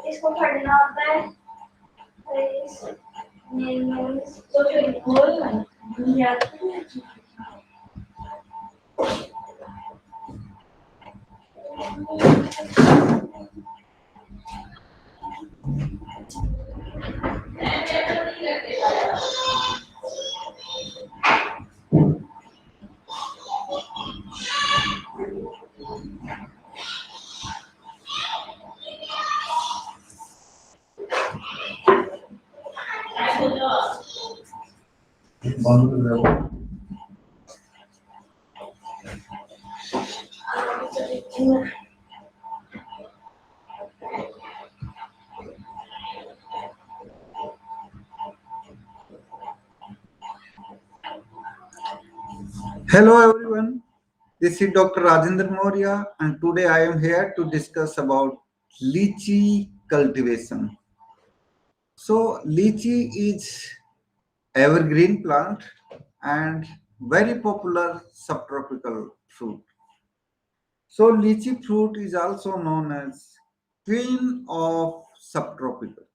इसको पढ़ना होता है तो फिर बोल Hello everyone, this is Dr. Rajendra Maurya and today I am here to discuss about lychee cultivation. So lychee is evergreen plant and very popular subtropical fruit. So lychee fruit is also known as queen of subtropicals.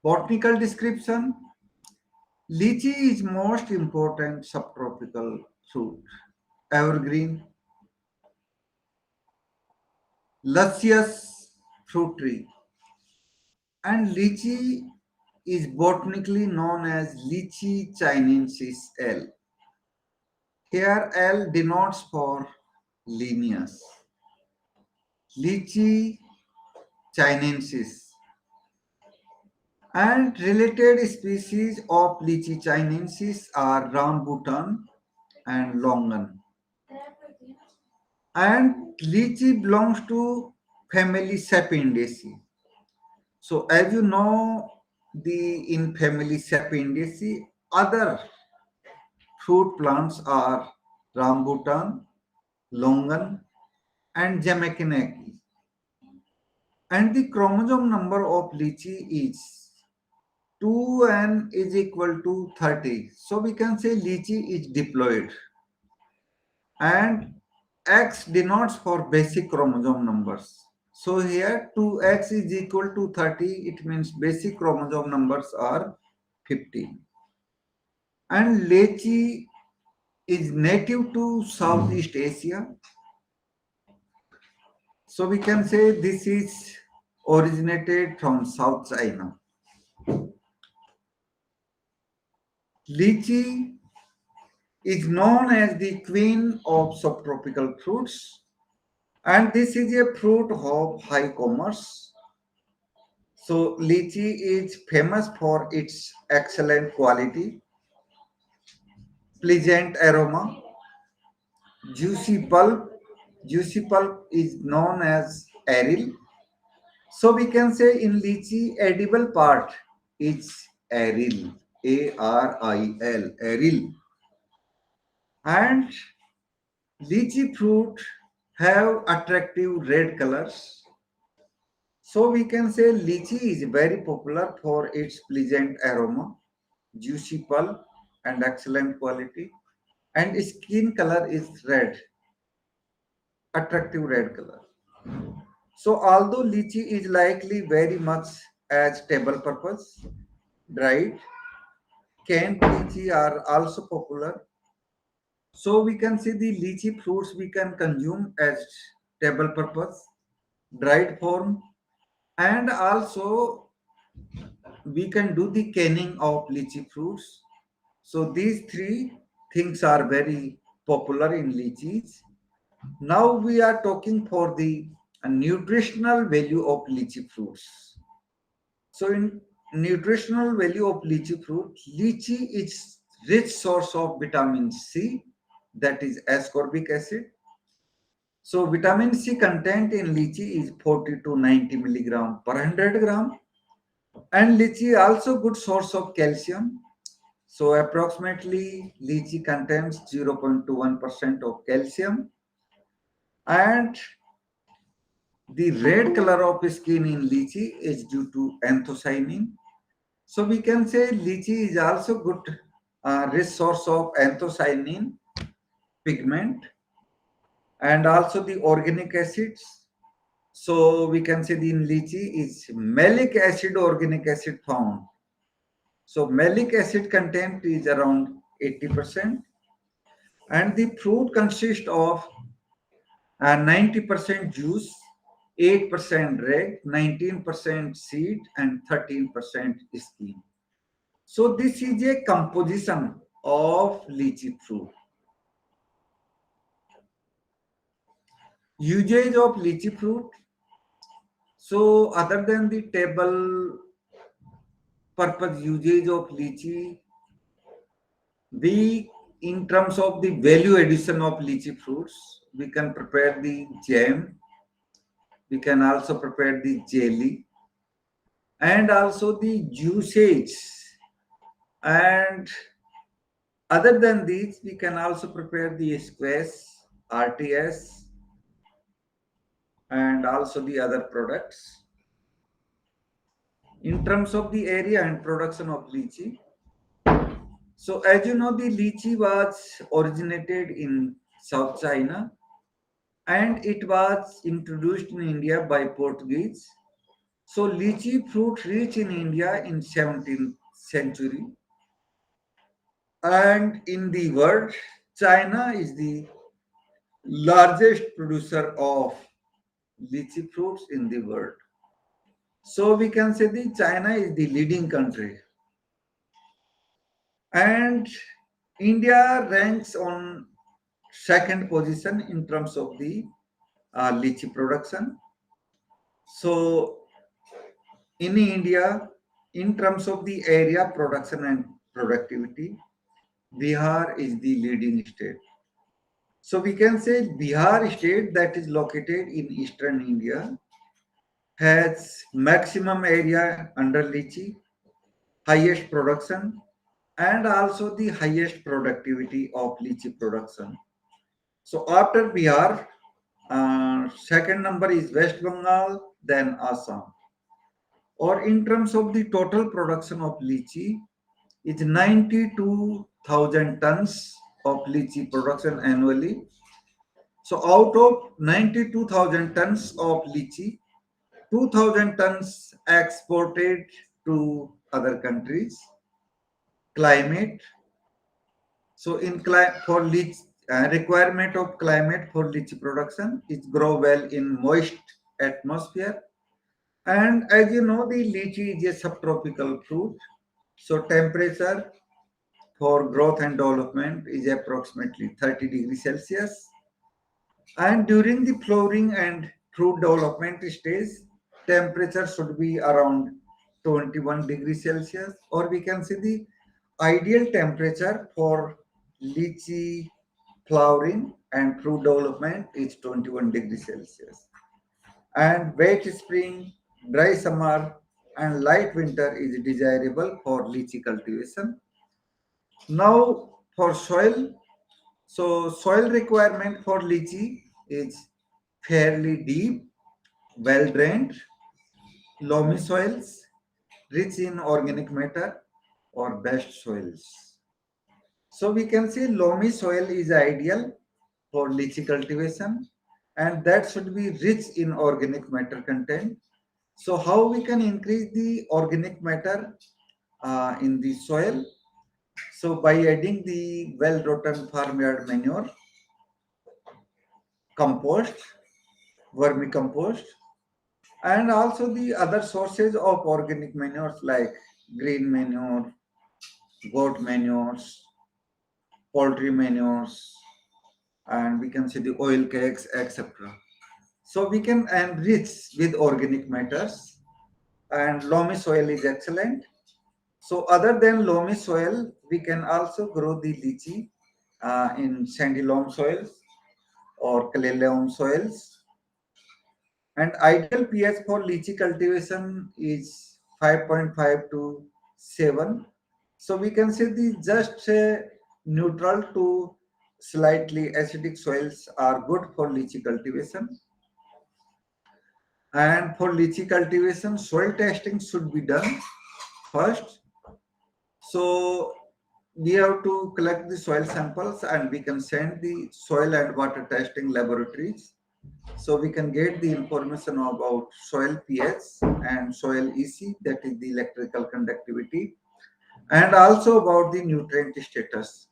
Botanical description: lychee is most important subtropical fruit, evergreen, luscious fruit tree, and lychee is botanically known as Lychee chinensis L. Here L denotes for Linnaeus. Lychee chinensis and related species of Lychee chinensis are rambutan and longan. And lychee belongs to family Sapindaceae. So as you know, in family Sapindaceae, other fruit plants are rambutan, longan, and Jamaicanaki. And the chromosome number of lychee is 2n is equal to 30. So we can say lychee is diploid. And X denotes for basic chromosome numbers. So here 2x is equal to 30. It means basic chromosome numbers are 15. And lychee is native to Southeast Asia. So we can say this is originated from South China. Lychee is known as the queen of subtropical fruits, and this is a fruit of high commerce. So lychee is famous for its excellent quality, pleasant aroma, juicy pulp. Juicy pulp is known as aril. So we can say in lychee, edible part is aril, A-R-I-L, aril. And lychee fruit have attractive red colors. So we can say lychee is very popular for its pleasant aroma, juicy pulp, and excellent quality. And skin color is red, attractive red color. So although lychee is likely very much as table purpose, dried, canned lychee are also popular. So we can see the lychee fruits we can consume as table purpose, dried form, and also we can do the canning of lychee fruits. So these three things are very popular in lychees. Now we are talking for the nutritional value of lychee fruits. So in nutritional value of lychee fruit, lychee is rich source of vitamin C, that is ascorbic acid. So vitamin C content in lychee is 40 to 90 milligram per 100 gram. And lychee also good source of calcium. So approximately lychee contains 0.21% of calcium, and the red color of skin in lychee is due to anthocyanin. So we can say lychee is also good rich source of anthocyanin pigment and also the organic acids. So we can say the in lychee is malic acid, organic acid found. So malic acid content is around 80%, and the fruit consists of 90% juice, 8% red, 19% seed, and 13% skin. So this is a composition of lychee fruit. Usage of lychee fruit. So other than the table purpose usage of lychee, we in terms of the value addition of lychee fruits, we can prepare the jam, we can also prepare the jelly, and also the juices. And other than these, we can also prepare the squash, RTS, and also the other products. In terms of the area and production of lychee, so as you know, the lychee was originated in South China and it was introduced in India by Portuguese. So lychee fruit reached in India in 17th century, and in the world, China is the largest producer of lychee fruits in the world. So we can say that China is the leading country, and India ranks on second position in terms of the lychee production. So in India, in terms of the area production and productivity, Bihar is the leading state. So we can say Bihar state that is located in eastern India has maximum area under lychee, highest production, and also the highest productivity of lychee production. So after Bihar, second number is West Bengal, then Assam. Or in terms of the total production of lychee, it's 92,000 tons of lychee production annually. So out of 92,000 tons of lychee, 2,000 tons exported to other countries. Climate. So in for lychee, requirement of climate for lychee production is grow well in moist atmosphere. And as you know, the lychee is a subtropical fruit. So temperature for growth and development is approximately 30 degrees Celsius. And during the flowering and fruit development stage, temperature should be around 21 degrees Celsius, or we can say the ideal temperature for lychee flowering and fruit development is 21 degrees Celsius. And wet spring, dry summer, and light winter is desirable for lychee cultivation. Now, for soil, so soil requirement for lychee is fairly deep, well drained, loamy soils, rich in organic matter, or best soils. So we can say loamy soil is ideal for lychee cultivation, and that should be rich in organic matter content. So how we can increase the organic matter in the soil? So by adding the well-rotten farmyard manure, compost, vermicompost, and also the other sources of organic manures like green manure, goat manures, poultry manures, and we can say the oil cakes, etc. So we can enrich with organic matters, and loamy soil is excellent. So other than loamy soil, we can also grow the lychee in sandy loam soils or clay loam soils. And ideal pH for lychee cultivation is 5.5 to 7. So we can say the just neutral to slightly acidic soils are good for lychee cultivation. And for lychee cultivation, soil testing should be done first. So we have to collect the soil samples and we can send the soil and water testing laboratories. So we can get the information about soil pH and soil EC, that is the electrical conductivity, and also about the nutrient status.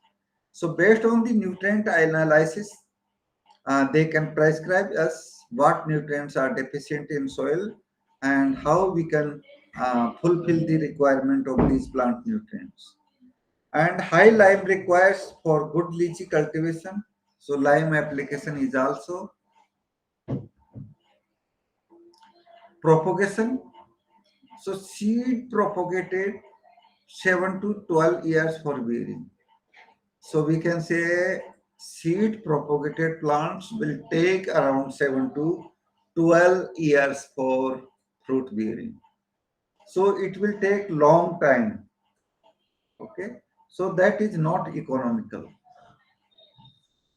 So based on the nutrient analysis, they can prescribe us what nutrients are deficient in soil and how we can fulfill the requirement of these plant nutrients. And high lime requires for good lychee cultivation. So lime application is also propagation. So seed propagated 7 to 12 years for bearing. So we can say seed propagated plants will take around 7 to 12 years for fruit bearing. So it will take long time. Okay. So that is not economical.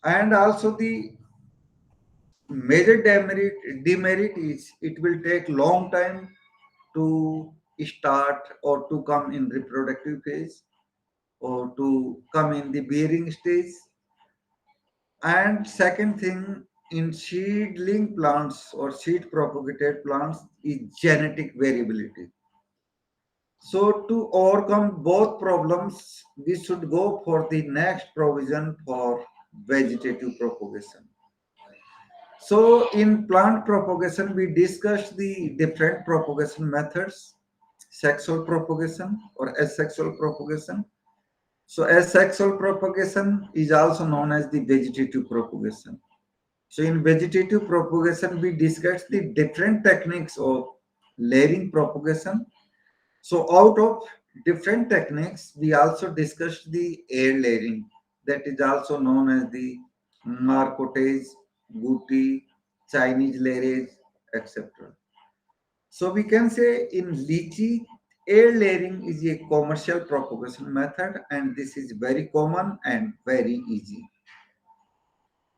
And also the major demerit is it will take long time to start or to come in reproductive phase or to come in the bearing stage. And second thing, in seedling plants or seed propagated plants is genetic variability. So to overcome both problems, we should go for the next provision for vegetative propagation. So in plant propagation, we discussed the different propagation methods, sexual propagation or asexual propagation. So asexual propagation is also known as the vegetative propagation. So in vegetative propagation, we discussed the different techniques of layering propagation. So out of different techniques, we also discussed the air layering, that is also known as the marcotage, guti, Chinese layerage, etc. So we can say in lychee, air layering is a commercial propagation method and this is very common and very easy.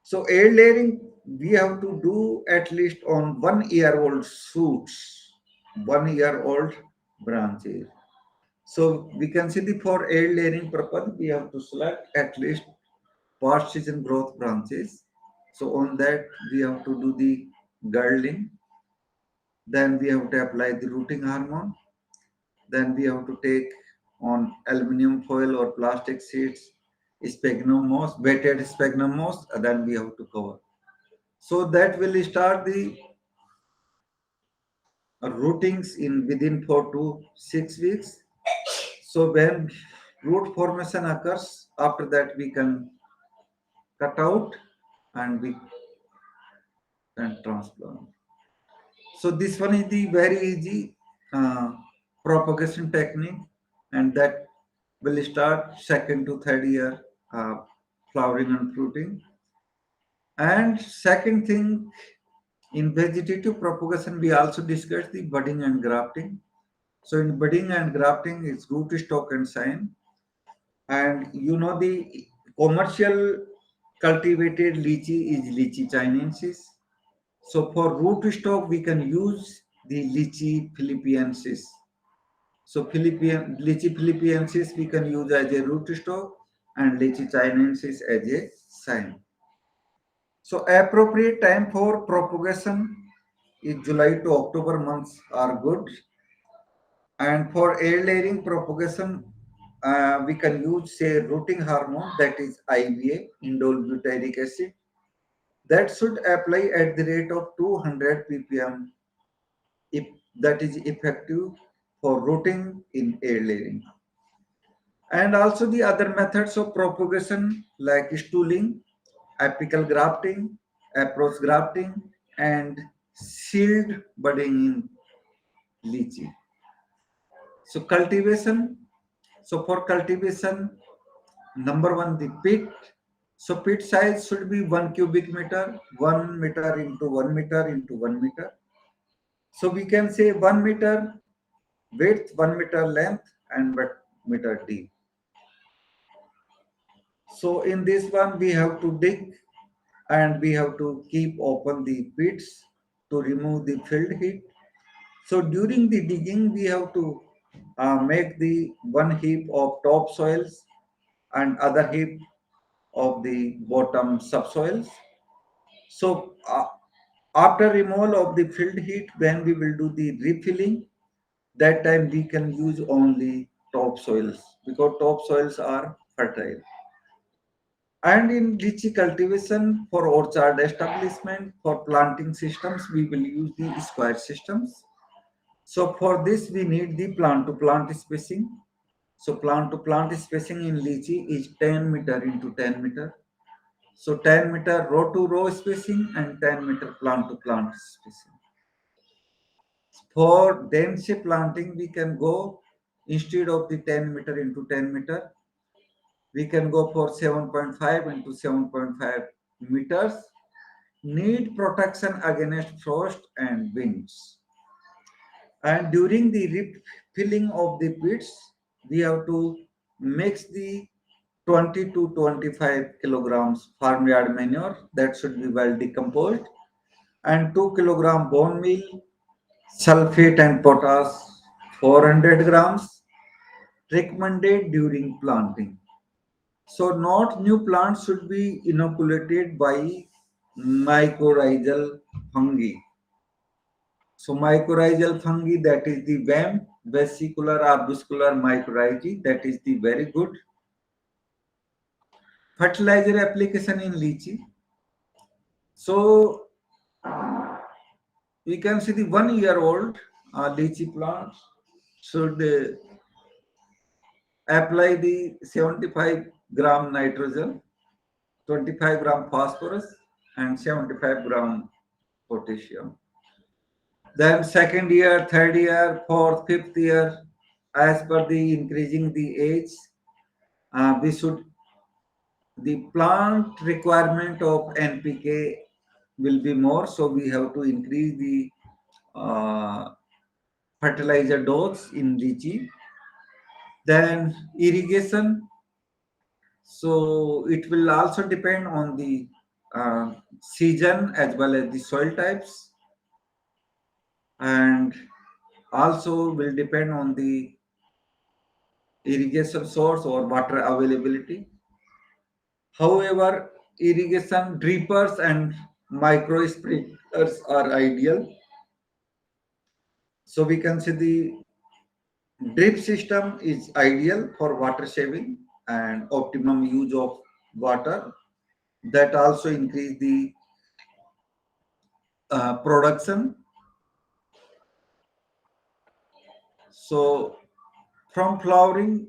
So air layering, we have to do at least on 1 year old shoots, 1 year old branches. So we can see the for air layering purpose, we have to select at least past season growth branches. So on that, we have to do the girdling. Then we have to apply the rooting hormone. Then we have to take on aluminum foil or plastic sheets, sphagnum moss, wetted sphagnum moss, and then we have to cover. So that will start the rootings in within 4 to 6 weeks. So when root formation occurs, after that we can cut out and we can transplant. So this one is the very easy propagation technique, and that will start second to third year uh, flowering and fruiting. And second thing, in vegetative propagation, we also discussed the budding and grafting. So in budding and grafting, it's root stock and sign. And you know the commercial cultivated lychee is lychee chinensis. So for root stock, we can use the lychee philippiensis. So lychee philippiensis we can use as a root stock and lychee chinensis as a sign. So appropriate time for propagation is July to October months are good. And for air layering propagation, we can use say rooting hormone, that is IBA, indole butyric acid. That should apply at the rate of 200 ppm if that is effective for rooting in air layering. And also the other methods of propagation like stooling, apical grafting, approach grafting, and sealed budding in lychee. So cultivation. So for cultivation, number one, the pit. So pit size should be 1 cubic meter, 1 meter into 1 meter into 1 meter. So we can say 1 meter width, 1 meter length, and 1 meter deep. So in this one, we have to dig and we have to keep open the pits to remove the field heat. So during the digging, we have to make the one heap of topsoils and other heap of the bottom subsoils. So after removal of the field heat, when we will do the refilling, that time we can use only topsoils because topsoils are fertile. And in lychee cultivation for orchard establishment for planting systems, we will use the square systems. So for this, we need the plant to plant spacing. So plant to plant spacing in lychee is 10 meter into 10 meter. So 10 meter row to row spacing and 10 meter plant to plant spacing. For dense planting, we can go instead of the 10 meter into 10 meter, we can go for 7.5 into 7.5 meters. Need protection against frost and winds. And during the refilling of the pits, we have to mix the 20 to 25 kilograms farmyard manure that should be well decomposed and 2 kilogram bone meal, sulfate and potash 400 grams recommended during planting. So not new plants should be inoculated by mycorrhizal fungi. So mycorrhizal fungi, that is the WAM, vesicular arbuscular mycorrhizae, that is the very good. Fertilizer application in lychee. So we can see the 1 year old lychee plants should apply the 75 gram nitrogen, 25 gram phosphorus and 75 gram potassium. Then second year, third year, fourth, fifth year, as per the increasing the age, we should, the plant requirement of NPK will be more, so we have to increase the fertilizer dose in lychee. Then irrigation, so it will also depend on the season as well as the soil types, and also will depend on the irrigation source or water availability. However, irrigation drippers and micro sprinklers are ideal. So we can see the drip system is ideal for water saving and optimum use of water. That also increase the production. So from flowering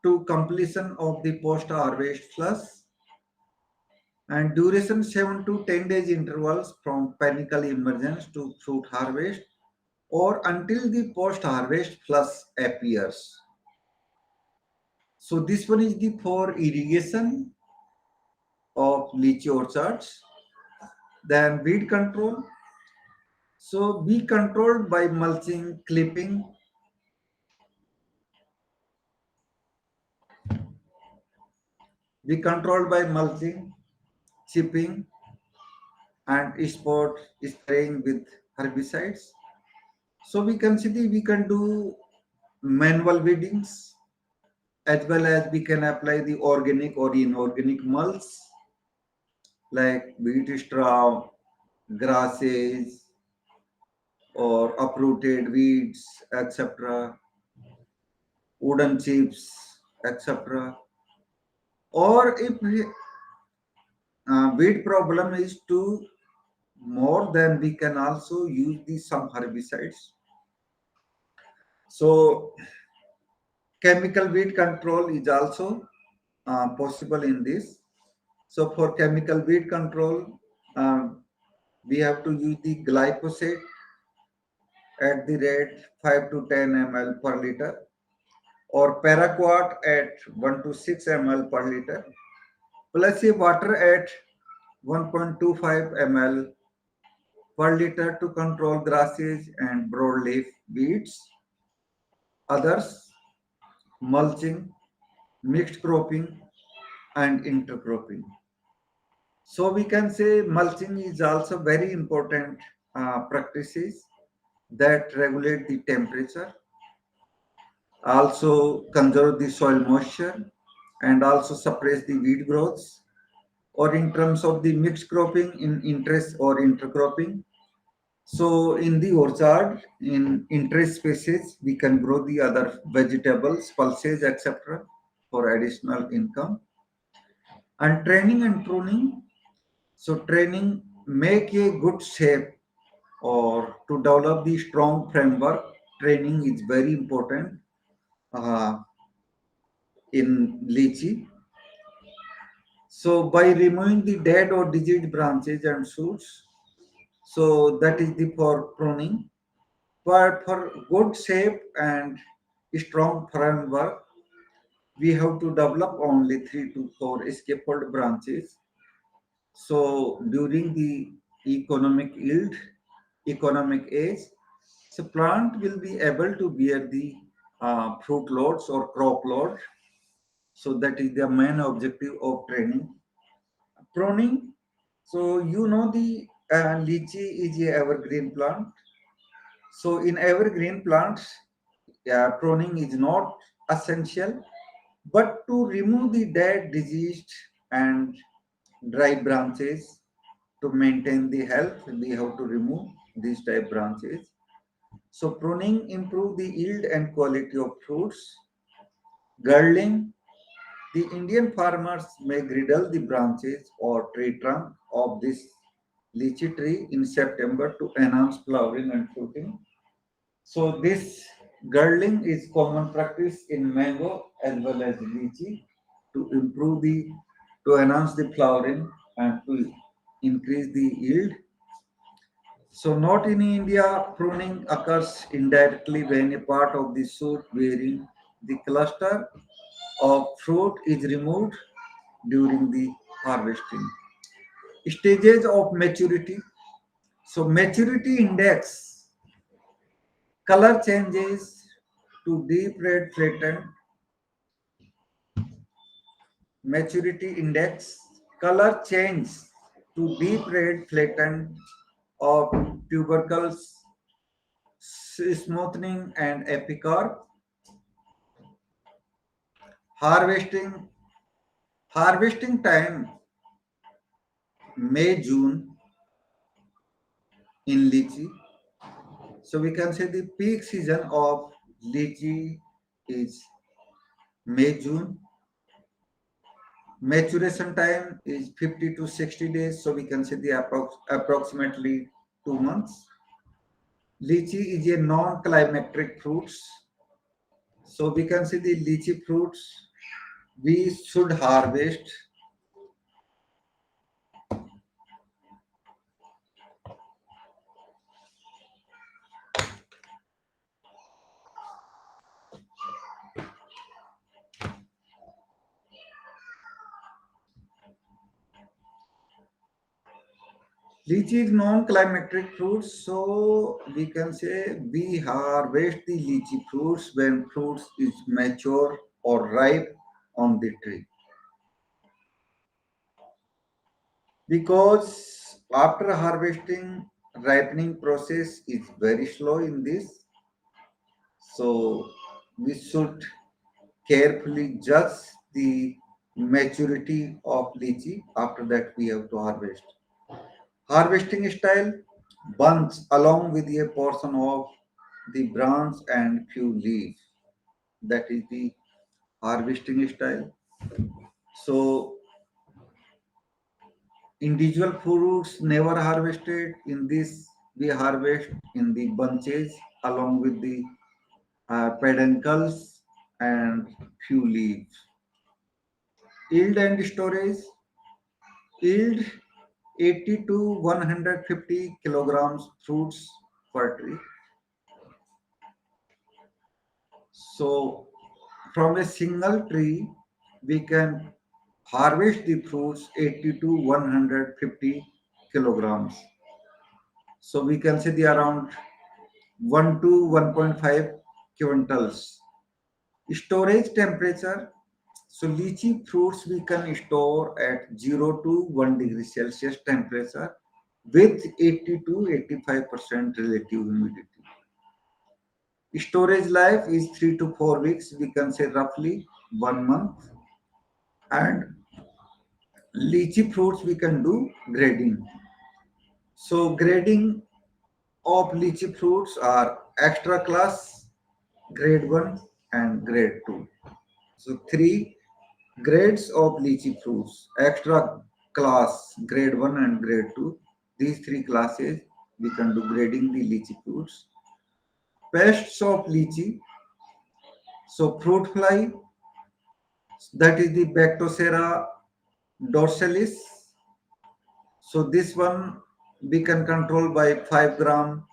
to completion of the post harvest flush, and duration 7 to 10 days intervals from panicle emergence to fruit harvest or until the post harvest flush appears. So this one is the for irrigation of lychee orchards. Then weed control. So be controlled by mulching, clipping. Be controlled by mulching, chipping, and spot spraying with herbicides. So we can see we can do manual weedings as well as we can apply the organic or inorganic mulch like wheat straw, grasses, or uprooted weeds, etc., wooden chips, etc. Or if weed problem is too more, then we can also use the some herbicides. So chemical weed control is also possible in this. So for chemical weed control, we have to use the glyphosate at the rate 5 to 10 ml per liter or paraquat at 1 to 6 ml per liter plus a water at 1.25 ml per liter to control grasses and broadleaf weeds. Others, mulching, mixed cropping, and intercropping. So we can say mulching is also very important practices that regulate the temperature, also conserve the soil moisture, and also suppress the weed growths. Or in terms of the mixed cropping in interest or intercropping. So in the orchard, in interest species, we can grow the other vegetables, pulses, etc. for additional income. And training and pruning. So training make a good shape or to develop the strong framework. Training is very important uh, in lychee. So by removing the dead or diseased branches and shoots, so that is the for pruning. But for good shape and strong framework, we have to develop only 3 to 4 scaffold branches. So during the economic yield, economic age, so plant will be able to bear the fruit loads or crop load. So that is the main objective of training. Pruning. So you know the lychee is a evergreen plant. So in evergreen plants, pruning is not essential, but to remove the dead, diseased, and dry branches to maintain the health, we have to remove these type branches. So pruning improve the yield and quality of fruits. Girdling, the Indian farmers may griddle the branches or tree trunk of this lychee tree in September to enhance flowering and fruiting. So this girdling is common practice in mango as well as lychee to improve the to enhance the flowering and to increase the yield. So not in India, pruning occurs indirectly when a part of the shoot bearing the cluster of fruit is removed during the harvesting. Stages of maturity. So maturity index, color changes to deep red flattened. Maturity index, color change to deep red flattened of tubercles, smoothing and epicarp. Harvesting, harvesting time May June in lychee. So we can say the peak season of lychee is May June. Maturation time is 50 to 60 days. So we can say the approximately 2 months. Lychee is a non-climatic fruits. So we can see the lychee fruits we should harvest lychee is non-climatic fruits, so we can say we harvest the lychee fruits when fruits is mature or ripe on the tree. Because after harvesting, ripening process is very slow in this, so we should carefully judge the maturity of lychee. After that, we have to harvest. Harvesting style, bunch along with a portion of the branch and few leaves. That is the harvesting style. So individual fruits never harvested. In this, we harvest in the bunches along with the peduncles and few leaves. Yield and storage. Yield 80 to 150 kilograms fruits per tree. So from a single tree, we can harvest the fruits 80 to 150 kilograms. So we can say the around 1 to 1.5 quintals. Storage temperature, So lychee fruits we can store at 0 to 1 degree Celsius temperature with 80 to 85% relative humidity. Storage life is 3 to 4 weeks, we can say roughly 1 month. And lychee fruits we can do grading. So grading of lychee fruits are extra class, grade 1 and grade 2. So three grades of lychee fruits, extra class, grade 1 and grade 2. These three classes we can do grading the lychee fruits. Pests of lychee, so fruit fly, that is the Bactocera dorsalis. So this one we can control by 5 gram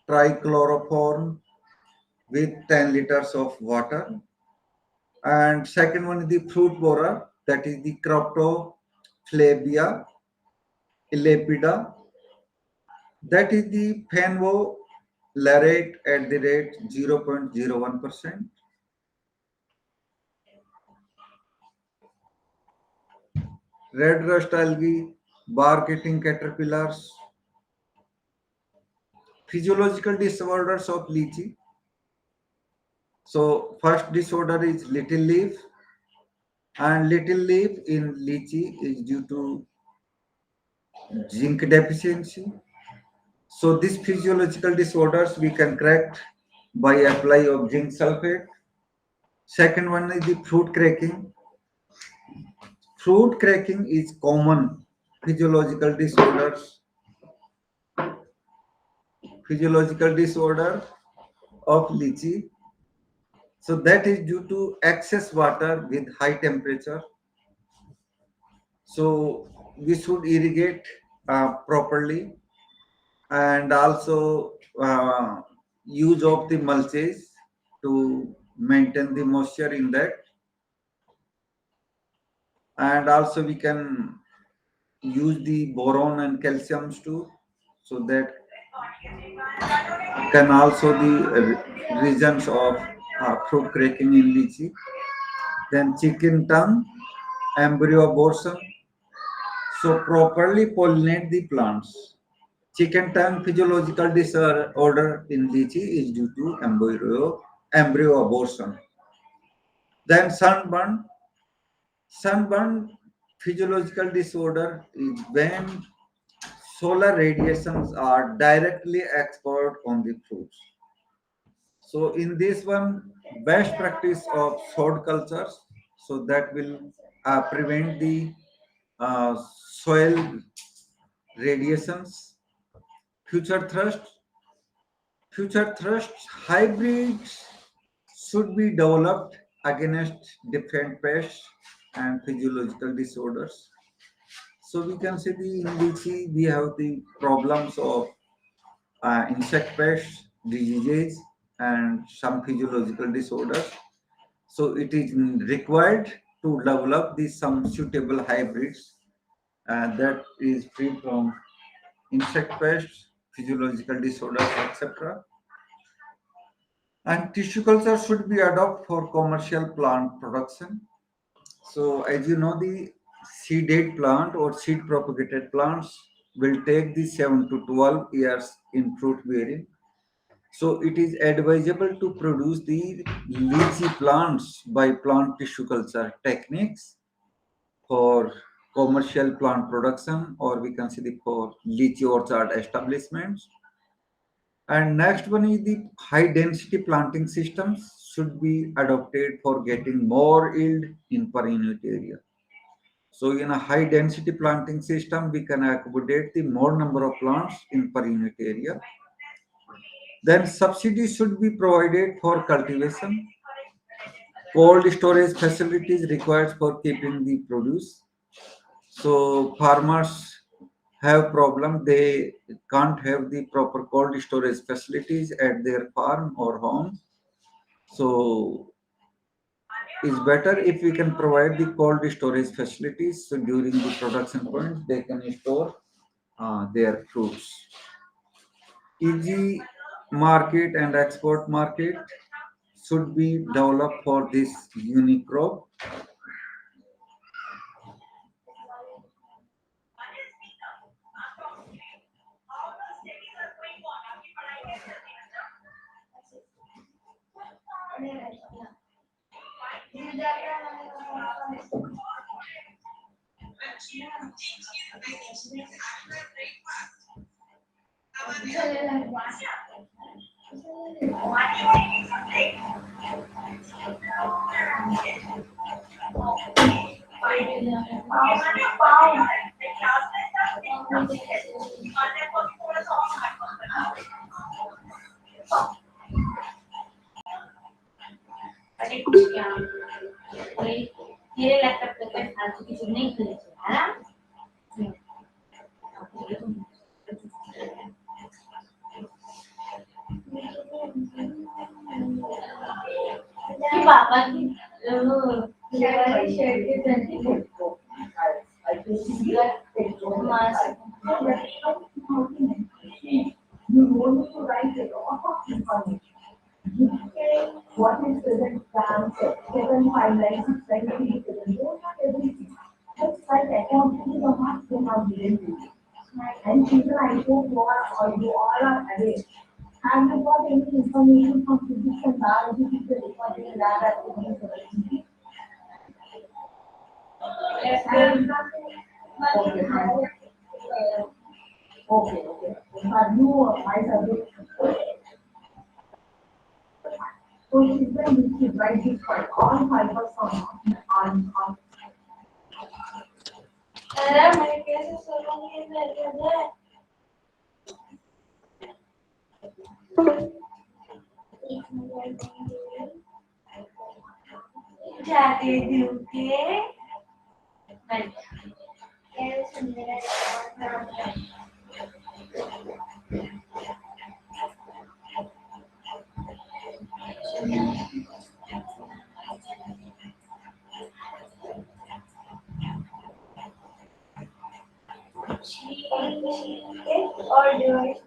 trichloroform with 10 liters of water. And second one is the fruit borer, that is the Croptoflavia illepida, that is the phenvolarate at the rate 0.01%. Red rust algae, bark eating caterpillars. Physiological disorders of lychee. So first disorder is little leaf, and little leaf in lychee is due to zinc deficiency. So these physiological disorders we can correct by apply of zinc sulfate. Second one is the fruit cracking. Fruit cracking is common physiological disorders. Physiological disorder of lychee. So that is due to excess water with high temperature. So we should irrigate properly, and also use of the mulches to maintain the moisture in that. And also we can use the boron and calciums too, so that can also the reasons of fruit cracking in lychee. Then chicken tongue, embryo abortion. So properly pollinate the plants. Chicken tongue physiological disorder in lychee is due to embryo abortion. Then sunburn. Sunburn physiological disorder is when solar radiations are directly exposed on the fruits. So in this one, best practice of sod cultures, so that will prevent the soil radiations. Future thrust, future thrust hybrids should be developed against different pests and physiological disorders. So we can see the in lychee we have the problems of insect pests, diseases, and some physiological disorders. So it is required to develop the some suitable hybrids that is free from insect pests, physiological disorders, etc. And tissue culture should be adopted for commercial plant production. So as you know, the seeded plant or seed propagated plants will take the 7 to 12 years in fruit bearing. So it is advisable to produce the lychee plants by plant tissue culture techniques for commercial plant production, or we can say the for lychee orchard establishments. And next one is the high density planting systems should be adopted for getting more yield in per unit area. So in a high density planting system, we can accommodate the more number of plants in per unit area. Then subsidies should be provided for cultivation. Cold storage facilities required for keeping the produce. So farmers have problem, they can't have the proper cold storage facilities at their farm or home. So it's better if we can provide the cold storage facilities, so during the production point they can store their fruits. Easy market and export market should be developed for this unique crop. अरे कुछ क्या कोई तेरे laptop पे कोई फालतू की चीज नहीं खुली है ना कि पापा की शर्ट के पहनने You want to write a lot of information. What is present plans, 7 5 9 6 7 8 7 those are everything. Just like according to the marks they have given to you. And children, I hope you all are aware. Have you got any information from physics and biology teacher regarding lab activities or anything? Okay. Are you my subject? So children need to write this for all fibers on अरे मैं कैसे सोलूंगी मेरे लिए जाते दूंगे कैसे मेरा और device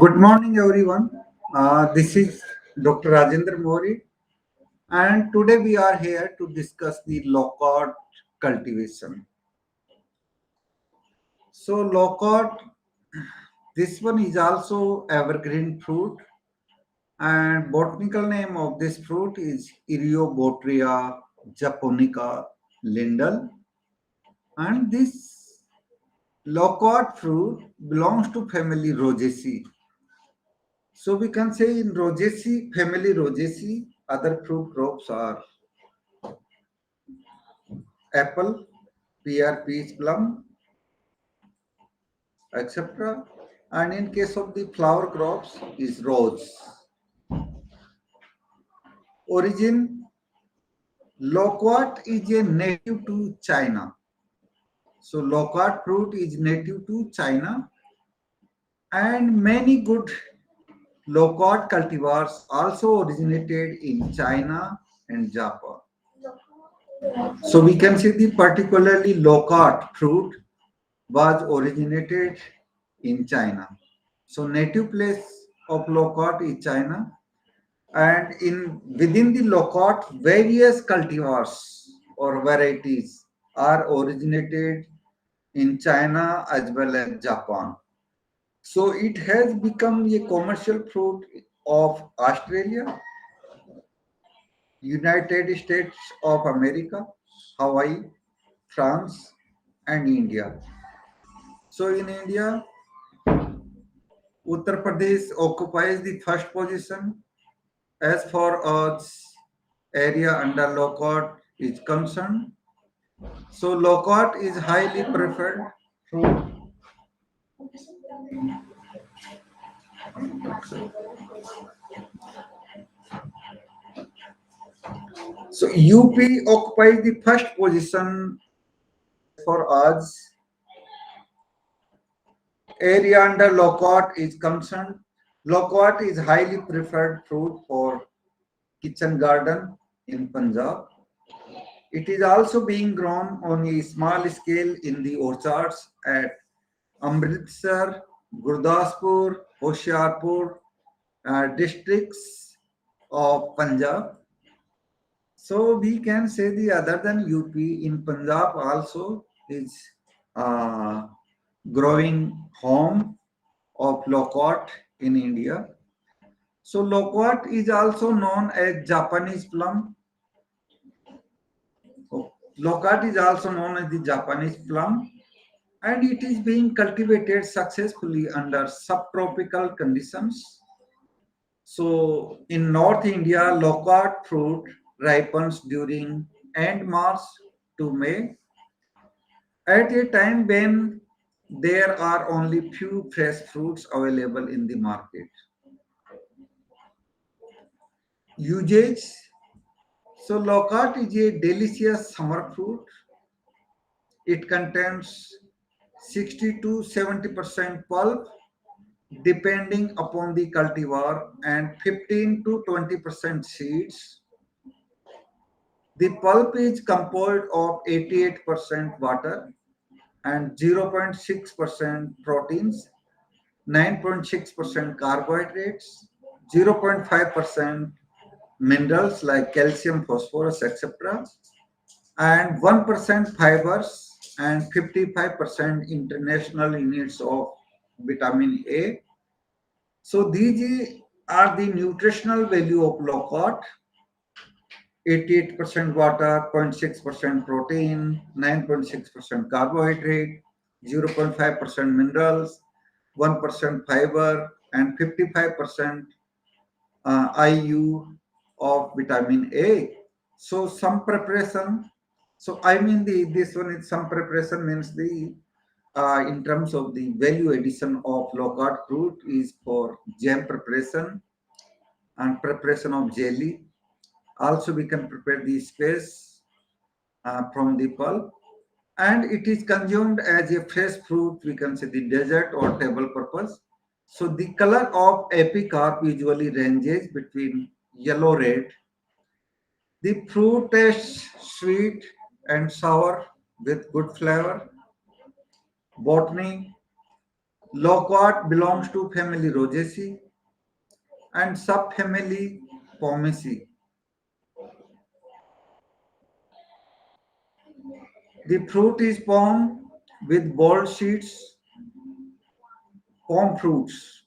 Good morning, everyone. This is Dr. Rajendra Mori, and today we are here to discuss the locust cultivation. So, locust, this one is also evergreen fruit, and botanical name of this fruit is Eriobotria japonica Lindell, and this locust fruit belongs to family Rosaceae. So we can say in Rosaceae, family Rosaceae, other fruit crops are apple, pear, peach, plum, etc. And in case of the flower crops is rose. Origin, loquat is a native to China. So loquat fruit is native to China, and many good loquat cultivars also originated in China and Japan. So we can say the particularly loquat fruit was originated in China. So native place of loquat is China, and in within the loquat, various cultivars or varieties are originated in China as well as Japan. So it has become a commercial fruit of Australia, United States of America, Hawaii, France, and India. So in India, Uttar Pradesh occupies the first position as far as area under locust is concerned. So locust is highly preferred fruit. So UP occupies the first position for us. Area under locust is concerned. Locust is highly preferred fruit for kitchen garden in Punjab. It is also being grown on a small scale in the orchards at Amritsar, Gurdaspur, Hoshiarpur districts of Punjab. So we can say the other than UP in Punjab also is uh, growing home of locust in India. So locust is also known as Japanese plum. Locust is also known as the Japanese plum, and it is being cultivated successfully under subtropical conditions. So in North India, locust fruit ripens during end March to May, at a time when there are only few fresh fruits available in the market. Usage. So locust is a delicious summer fruit. It contains 60 to 70% pulp depending upon the cultivar and 15 to 20% seeds. The pulp is composed of 88% water and 0.6% proteins, 9.6% carbohydrates, 0.5% minerals like calcium, phosphorus, etc., and 1% fibers and 55% international units of vitamin A. So these are the nutritional value of locust: 88% water, 0.6% protein, 9.6% carbohydrate, 0.5% minerals, 1% fiber, and 55% IU of vitamin A. So some preparation. So I mean the this one is some preparation means the in terms of the value addition of locust fruit is for jam preparation and preparation of jelly. Also, we can prepare the space from the pulp, and it is consumed as a fresh fruit. We can say the dessert or table purpose. So the color of epicarp usually ranges between yellow red. The fruit tastes sweet and sour with good flavor. Botany. Locust belongs to family Rosaceae and subfamily Pomaceae. The fruit is palm with bold seeds, palm fruits.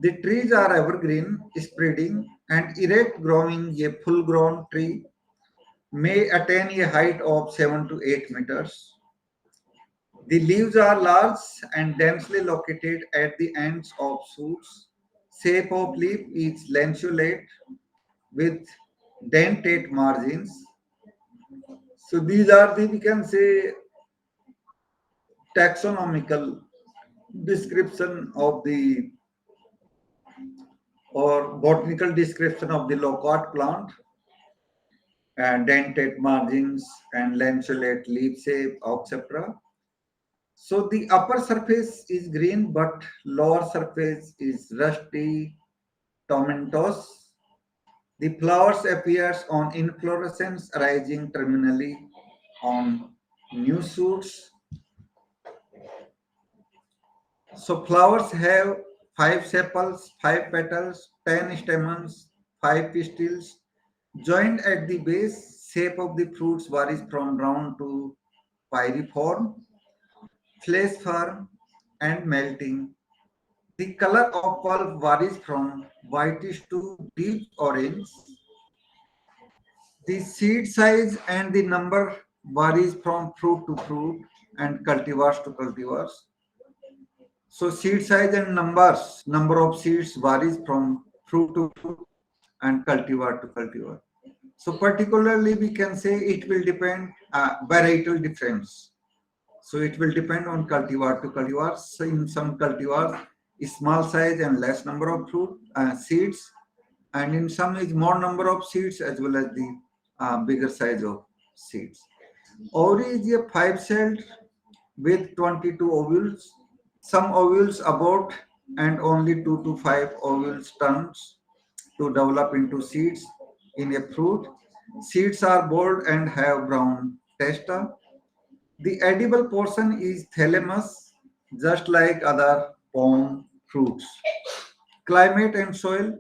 The trees are evergreen, spreading and erect, growing. A full-grown tree may attain a height of 7 to 8 meters. The leaves are large and densely located at the ends of shoots. Shape of leaf is lanceolate with dentate margins. So these are the, we can say, taxonomical description of the or botanical description of the locust plant, and dentate margins and lanceolate leaf shape, etc. So the upper surface is green, but lower surface is rusty tomentose. The flowers appears on inflorescence arising terminally on new shoots. So flowers have 5 sepals, 5 petals, 10 stamens, 5 pistils joined at the base. Shape of the fruits varies from round to pyriform, flesh firm, and melting. The color of pulp varies from whitish to deep orange. The seed size and the number varies from fruit to fruit and cultivars to cultivars. So seed size and number of seeds varies from fruit to fruit and cultivar to cultivar. So particularly we can say it will depend varietal difference. So it will depend on cultivar to cultivar. So in some cultivars, small size and less number of fruit seeds, and in some is more number of seeds as well as the bigger size of seeds. Ovary is a 5-celled with 22 ovules. Some ovules abort and only 2 to 5 ovules turns to develop into seeds in a fruit. Seeds are bold and have brown testa. The edible portion is thalamus, just like other palm fruits. Climate and soil.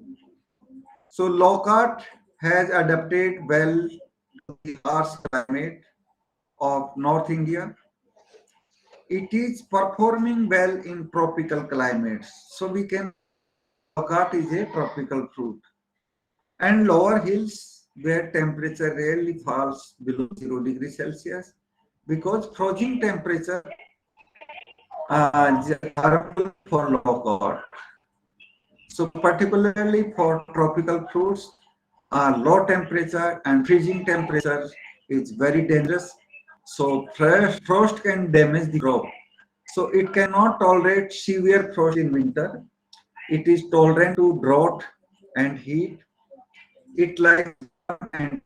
So Lockhart has adapted well to the harsh climate of North India. It is performing well in tropical climates. So we can Lockhart is a tropical fruit. And lower hills where temperature rarely falls below 0 degrees Celsius because freezing temperature is harmful for Lockhart. So particularly for tropical fruits, low temperature and freezing temperature is very dangerous. So frost can damage the crop. So it cannot tolerate severe frost in winter. It is tolerant to drought and heat. It likes and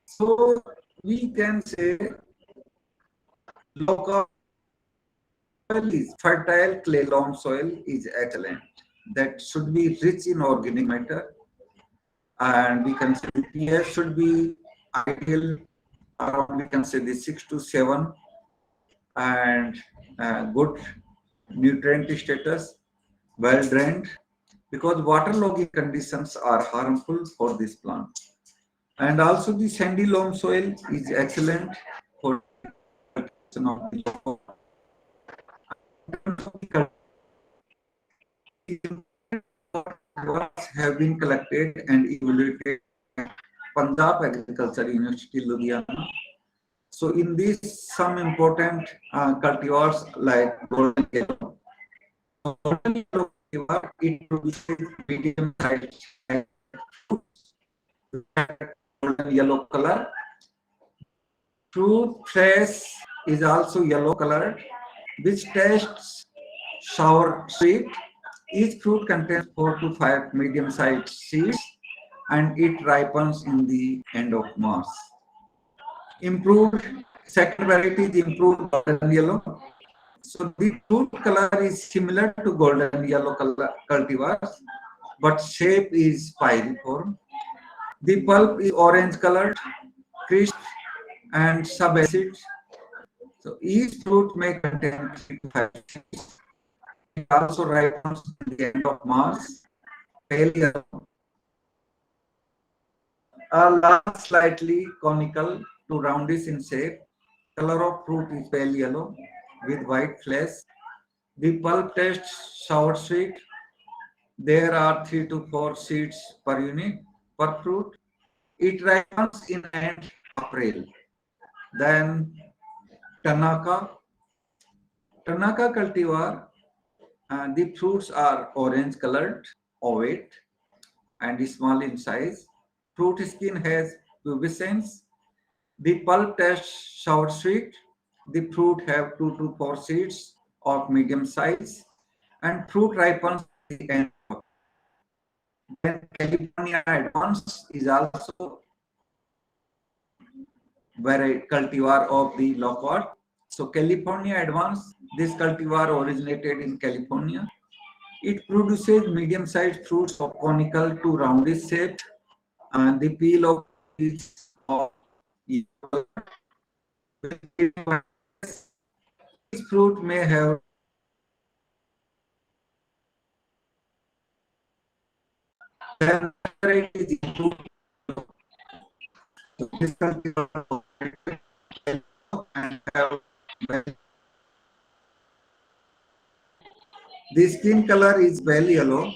so we can say local is fertile clay loam soil is excellent. That should be rich in organic matter, and we can say the pH should be ideal around we can say the 6 to 7, and good nutrient status, well drained, because waterlogging conditions are harmful for this plant. And also the sandy loam soil is excellent for have been collected and evaluated at Punjab Agriculture University, Ludhiana. So in this, some important cultivars like golden yellow. Golden yellow cultivar, it produces medium sized golden yellow color. Fruit flesh is also yellow colored, which tastes sour sweet. Each fruit contains 4 to 5 medium sized seeds and it ripens in the end of March. Improved, second variety is improved golden yellow. So the fruit color is similar to golden yellow color cultivars, but shape is pyriform. The pulp is orange colored, crisp and subacid. So each fruit may contain 3 to 5 seeds. It also ripens at the end of March. Pale yellow. Last slightly conical to roundish in shape. Color of fruit is pale yellow with white flesh. The pulp tastes sour sweet. There are 3 to 4 seeds per unit per fruit. It ripens in end April. Then Tanaka. Tanaka cultivar. The fruits are orange colored, ovate, and small in size. Fruit skin has pubescence. The pulp tastes sour sweet. The fruit have 2 to 4 seeds of medium size, and fruit ripens at the end. Then California Advance is also variety cultivar of the Lockhart. So California Advance, this cultivar originated in California. It produces medium-sized fruits of conical to roundish shape, and the peel of is of yellow. This fruit may have then it is improved. So this can be and have the skin color is pale yellow.